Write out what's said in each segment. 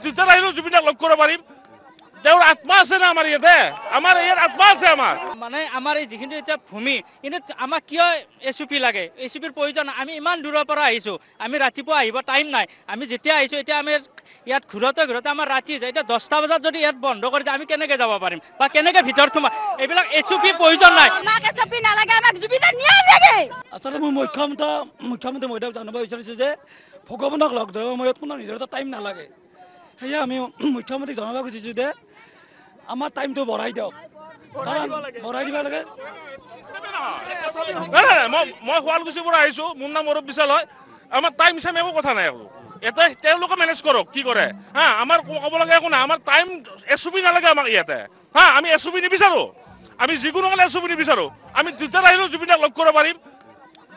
দুটাৰ আহিলেও জুবিনক লগ কৰিব পাৰিম তেওঁৰ আত্মা আছে না আমাৰ ইয়াতে আমাৰ ইয়াৰ আত্মা আছে আমাৰ মানে আমাৰ এই যিখিনি এতিয়া ভূমি কিন্তু আমাক কিয় এছুপি লাগে এছুপিৰ প্ৰয়োজন আমি ইমান দূৰৰ পৰা আহিছোঁ আমি ৰাতিপুৱা আহিব টাইম নাই আমি যেতিয়া আহিছোঁ এতিয়া আমি ইয়াত ঘূৰোতে আমাৰ ৰাতি যায় এতিয়া 10টা বজাত যদি ইয়াত বন্ধ কৰি দিয়ে আমি কেনেকৈ যাব পাৰিম বা কেনেকৈ ভিতৰত সোমাম এইবিলাক এছুপি প্ৰয়োজন নাই আমাক এছুপি নালাগে আমাক জুবিনৰ ন্যায় লাগে আচলতে মই মুখ্যমন্ত্ৰী মহোদয়ক জানিব বিচাৰিছোঁ যে ভগৱানক লগ ধৰিব মই কোনো নিজৰ এটা টাইম নালাগে সেয়ে আমি মুখ্যমন্ত্ৰীক জনাব খুজিছোঁ যে আমাৰ টাইমটো বঢ়াই দিয়ক বঢ়াই দিব লাগে মই শুৱালকুছিৰ পৰা আহিছোঁ মোৰ নাম অৰূপ বিশাল হয় আমাৰ টাইম হিচাপে একো কথা নাই ইয়াতে তেওঁলোকে মেনেজ কৰক কি কৰে হা আমাৰ ক'ব লগা একো নাই আমাৰ টাইম এছুপি নালাগে আমাক ইয়াতে হা আমি এছুপি নিবিচাৰোঁ আমি যিকোনো কাৰণে এছুপি নিবিচাৰোঁ আমি দুটাৰ আহিলেও জুবিনক লগ কৰিব পাৰিম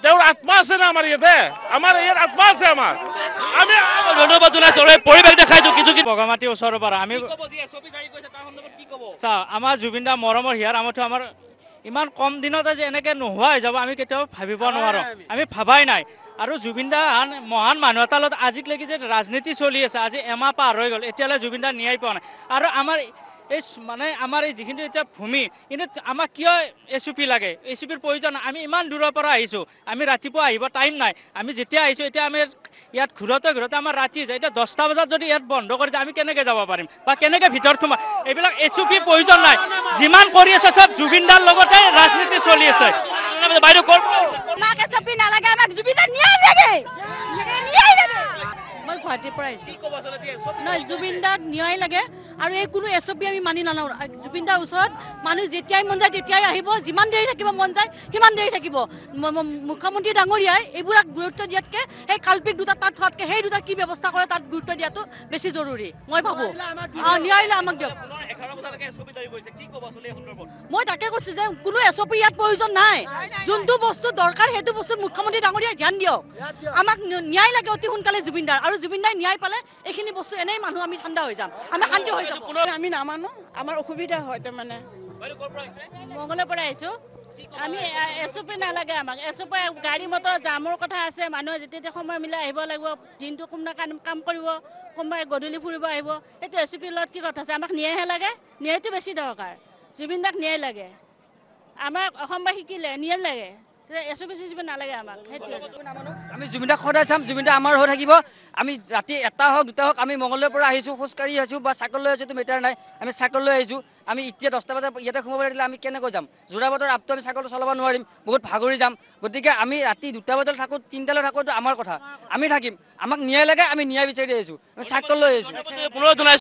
তেওঁৰ আত্মা আছে না আমাৰ ইয়াতে আমাৰ ইয়াৰ আত্মা আছে আমাৰ আমি ধন্যবাদ জনাইছোঁ পৰিৱেশ দেখাইছোঁ কিছু বগামাটিৰ ওচৰৰ পৰা আমি চাওঁ আমাৰ জুবিন দা মৰমৰ হিয়াৰ আমঠু আমাৰ ইমান কম দিনতে যে এনেকৈ নোহোৱা হৈ যাব আমি কেতিয়াও ভাবিব নোৱাৰোঁ আমি ভাবাই নাই আৰু জুবিন দা মহান মানুহ এটাৰ লগত আজিলৈকে যে ৰাজনীতি চলি আছে আজি এমাহ পাৰ হৈ গ'ল এতিয়ালৈ জুবিন দা ন্যায় পোৱা নাই আৰু আমাৰ এই মানে আমাৰ এই যিখিনি এতিয়া ভূমি কিন্তু আমাক কিয় এছুপি লাগে এছুপিৰ প্ৰয়োজন আমি ইমান দূৰৰ পৰা আহিছোঁ আমি ৰাতিপুৱা আহিব টাইম নাই আমি যেতিয়া আহিছোঁ এতিয়া আমি ইয়াত ঘূৰোতে আমাৰ ৰাতি যায় এতিয়া 10টা বজাত যদি ইয়াত বন্ধ কৰি দিয়ে আমি কেনেকৈ যাব পাৰিম বা কেনেকৈ ভিতৰত সোমাম এইবিলাক এছুপি প্ৰয়োজন নাই যিমান কৰি আছে চব জুবিন দাৰ লগতে ৰাজনীতি চলি আছে বাইদেউ আমাক এছুপি নালাগে আমাক জুবিনৰ ন্যায় লাগে ন্যায় লাগে মই গুৱাহাটীৰ পৰা আহিছোঁ নহয় জুবিন দাক ন্যায় লাগে আৰু এই কোনো এছপি আমি মানি নলওঁ জুবিন দাৰ ওচৰত মানুহ যেতিয়াই মন যায় তেতিয়াই আহিব যিমান দেৰি থাকিব মন যায় সিমান দেৰি থাকিব মুখ্যমন্ত্ৰী ডাঙৰীয়াই এইবিলাক গুৰুত্ব দিয়াতকৈ সেই কাল্পিক দুটা তাত থোৱাতকৈ সেই দুটা কি ব্যৱস্থা কৰে তাত গুৰুত্ব দিয়াটো বেছি জৰুৰী মই ভাবোঁ ন্যায় আমাক দিয়ক মই তাকে কৈছোঁ যে কোনো এছপি ইয়াত প্ৰয়োজন নাই যোনটো বস্তু দৰকাৰ সেইটো বস্তুত মুখ্যমন্ত্ৰী ডাঙৰীয়াই ধ্যান দিয়ক আমাক ন্যায় লাগে অতি সোনকালে জুবিন দাৰ আৰু জুবিন দাই ন্যায় পালে এইখিনি বস্তু এনেই মানুহ আমি ঠাণ্ডা হৈ যাম আমি শান্তি হৈ যাম আমি নামানো আমাৰ অসুবিধা হয় তাৰমানে মংগলৰ পৰা আহিছোঁ আমি এছুপি নালাগে আমাক এছুপি গাড়ী মটৰ জামৰ কথা আছে মানুহে যেতিয়া সময় মিলাই আহিব লাগিব দিনটো কোনোবা কাম কৰিব কোনোবাই গধূলি ফুৰিব আহিব এইটো এছুপিৰ লগত কি কথা আছে আমাক ন্যায়হে লাগে ন্যায়টো বেছি দৰকাৰ জুবিন দাক ন্যায় লাগে আমাক অসমবাসী শিকিলে ন্যায় লাগে এছুপি চেছুপি নালাগে আমাক সেইটোৱে আমি জুবিন দাক সদায় চাম জুবিন দা আমাৰ হৈ থাকিব আমি ৰাতি 1টা হওক 2টা হওক আমি মংগলৰ পৰা আহিছোঁ খোজকাঢ়ি আহিছোঁ বা চাইকেল লৈ আহিছোঁ তো মেটাৰ নাই আমি চাইকেল লৈ আহিছোঁ আমি এতিয়া 10টা বজাত ইয়াতে সোমাব লাগিলে আমি কেনেকৈ যাম যোৰাবাটৰ আপটো আমি চাইকেলটো চলাব নোৱাৰিম বহুত ভাগৰি যাম গতিকে আমি ৰাতি 2টা বজাত থাকোঁ 3টালৈ থাকোঁ আমাৰ কথা আমি থাকিম আমাক ন্যায় লাগে আমি ন্যায় বিচাৰি আহিছোঁ আমি চাইকেল লৈ আহিছোঁ